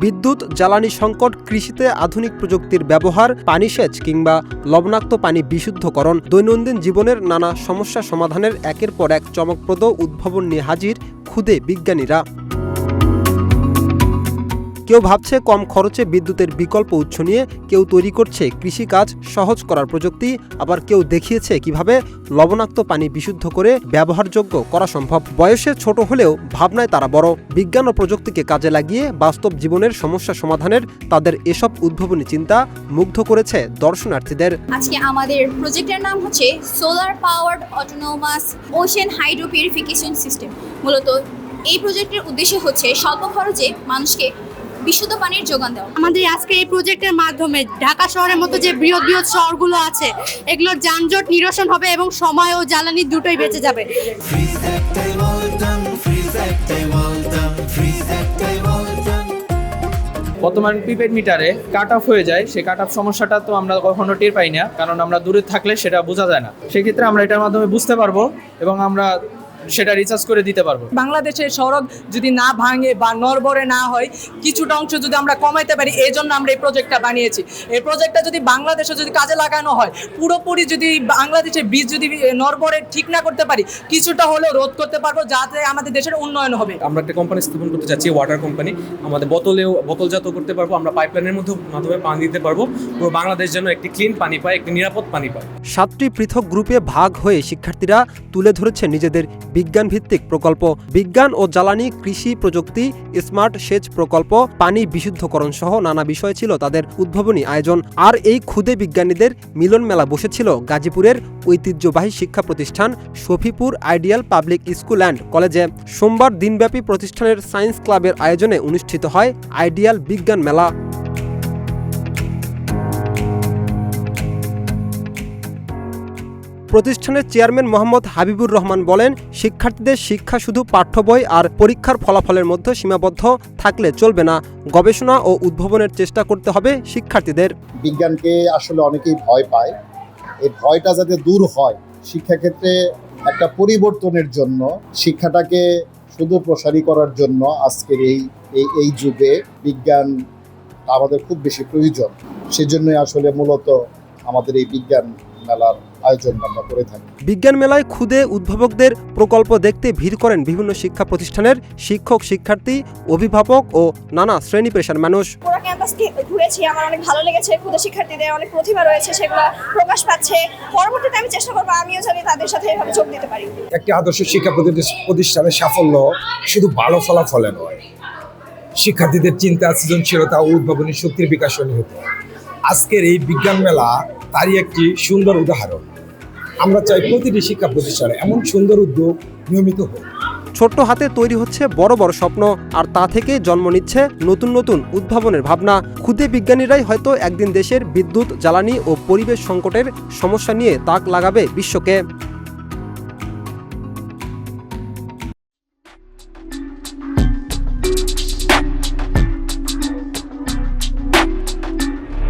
বিদ্যুৎ, জ্বালানি সংকট, কৃষিতে আধুনিক প্রযুক্তির ব্যবহার, পানি সেচ কিংবা লবণাক্ত পানি বিশুদ্ধকরণ, দৈনন্দিন জীবনের নানা সমস্যা সমাধানের একের পর এক চমকপ্রদ উদ্ভাবন নিয়ে হাজির ক্ষুদে বিজ্ঞানীরা। কেউ ভাবছে কম খরচে বিদ্যুতের বিকল্প উৎস নিয়ে, কেউ তৈরি করছে কৃষিকাজ সহজ করার প্রযুক্তি, আবার কেউ দেখিয়েছে কিভাবে লবণাক্ত পানি বিশুদ্ধ করে ব্যবহারযোগ্য করা সম্ভব। বয়সে ছোট হলেও ভাবনায় তারা বড়। বিজ্ঞান ও প্রযুক্তিকে কাজে লাগিয়ে বাস্তব জীবনের সমস্যা সমাধানের তাদের এসব উদ্ভাবনী চিন্তা মুগ্ধ করেছে দর্শনার্থীদের। আজকে আমাদের প্রজেক্টের নাম হচ্ছে solar powered autonomous ocean hydro purification system. মূলত এই প্রজেক্টের উদ্দেশ্য হচ্ছে স্বল্প খরচে মানুষকে বিশুদ্ধ পানির যোগান দেওয়া। আমাদের আজকে এই প্রজেক্টের মাধ্যমে ঢাকা শহরের মতো যে বৃহৎ বৃহৎ শহরগুলো আছে এগুলোর যানজট নিরসন হবে এবং সময় ও জ্বালানি দুটোই বেঁচে যাবে। বর্তমান প্রিপেড মিটারে কাট অফ হয়ে যায়, সেই কাট অফ সমস্যাটা তো আমরা কখনো টের পাই না, কারণ আমরা দূরে থাকলে সেটা বোঝা যায় না। সেক্ষেত্রে আমরা এটার মাধ্যমে বুঝতে পারবো এবং আমরা সেটা রিচার্জ করে দিতে পারবো। বাংলাদেশের সড়ক যদি না ভাঙে বা নড়বড়ে না হয়, কিছুটা অংশ যদি আমরা কমাইতে পারি, এই জন্য আমরা এই প্রজেক্টটা বানিয়েছি। এই প্রজেক্টটা যদি বাংলাদেশে যদি কাজে লাগানো হয়, পুরোপুরি যদি বাংলাদেশের বীজ যদি নড়বড়ে ঠিক না করতে পারি, কিছুটা হলেও রোধ করতে পারবো, যাতে আমাদের দেশের উন্নয়ন হবে। আমরা একটা কোম্পানি স্থাপন করতে চাচ্ছি, ওয়াটার কোম্পানি। আমাদের বোতলজাত করতে পারবো, আমরা পাইপলাইনের মাধ্যমে পানি দিতে পারবো। পুরো বাংলাদেশ যেন একটি ক্লিন পানি পায়, একটি নিরাপদ পানি পায়। 7টি পৃথক গ্রুপে ভাগ হয়ে শিক্ষার্থীরা তুলে ধরেছে নিজেদের বিজ্ঞান ভিত্তিক প্রকল্প। বিজ্ঞান ও জ্বালানি, কৃষি প্রযুক্তি, স্মার্ট সেচ প্রকল্প, পানি বিশুদ্ধকরণ সহ নানা বিষয় ছিল তাদের উদ্ভাবনী আয়োজন। আর এই ক্ষুদে বিজ্ঞানীদের মিলন মেলা বসেছিল গাজীপুরের ঐতিহ্যবাহী শিক্ষা প্রতিষ্ঠান Shafipur ideal public school and কলেজে। সোমবার দিনব্যাপী প্রতিষ্ঠানের সায়েন্স ক্লাবের আয়োজনে অনুষ্ঠিত হয় আইডিয়াল বিজ্ঞান মেলা। প্রতিষ্ঠানের চেয়ারম্যান মোহাম্মদ হাবিবুর রহমান বলেন, শিক্ষার্থীদের শিক্ষা শুধু পাঠ্য বই আর পরীক্ষার ফলাফলের মধ্যে সীমাবদ্ধ থাকলে চলবে না। গবেষণা ও উদ্ভাবনের চেষ্টা করতে হবে শিক্ষার্থীদের। বিজ্ঞানকে আসলে অনেকেই ভয় পায়, এই ভয়টা যাতে দূর হয়, শিক্ষাক্ষেত্রে একটা পরিবর্তনের জন্য, শিক্ষাটাকে শুধু প্রসারী করার জন্য আজকের এই যুগে বিজ্ঞান আমাদের খুব বেশি প্রয়োজন। সেজন্যই আসলে মূলত আমাদের এই বিজ্ঞান মেলার আয়োজন আমরা করে থাকি। বিজ্ঞান মেলায় ক্ষুদে উদ্ভাবকদের প্রকল্প দেখতে ভিড় করেন বিভিন্ন শিক্ষা প্রতিষ্ঠানের শিক্ষক, শিক্ষার্থী, অভিভাবক ও নানা শ্রেণী পেশার মানুষ। পুরো ক্যাম্পাসকে ঘুরেছি, আমার অনেক ভালো লেগেছে। ক্ষুদে শিক্ষার্থীদের অনেক প্রতিভা রয়েছে, সেগুলো প্রকাশ পাচ্ছে। পরবর্তীতে আমি চেষ্টা করবো আমিও জানি তাদের সাথে এভাবে যোগ দিতে পারি। একটি আদর্শ শিক্ষা প্রতিষ্ঠানের সাফল্য শুধু ভালো ফলাফলে নয়, শিক্ষার্থীদের চিন্তা, সৃজনশীলতা ও উদ্ভাবনী শক্তির বিকাশও নিহিত। আজকের এই বিজ্ঞান মেলা তারই একটি সুন্দর উদাহরণ। আমরা চাই প্রতিটি শিক্ষা প্রতিষ্ঠানে এমন সুন্দর উদ্যোগ নিয়মিত হোক। ছোট্ট হাতে তৈরি হচ্ছে বড় বড় স্বপ্ন, আর তা থেকে জন্ম নিচ্ছে নতুন নতুন উদ্ভাবনের ভাবনা। ক্ষুদে বিজ্ঞানীরাই হয়তো একদিন দেশের বিদ্যুৎ, জ্বালানি ও পরিবেশ সংকটের সমস্যা নিয়ে তাক লাগাবে বিশ্বকে।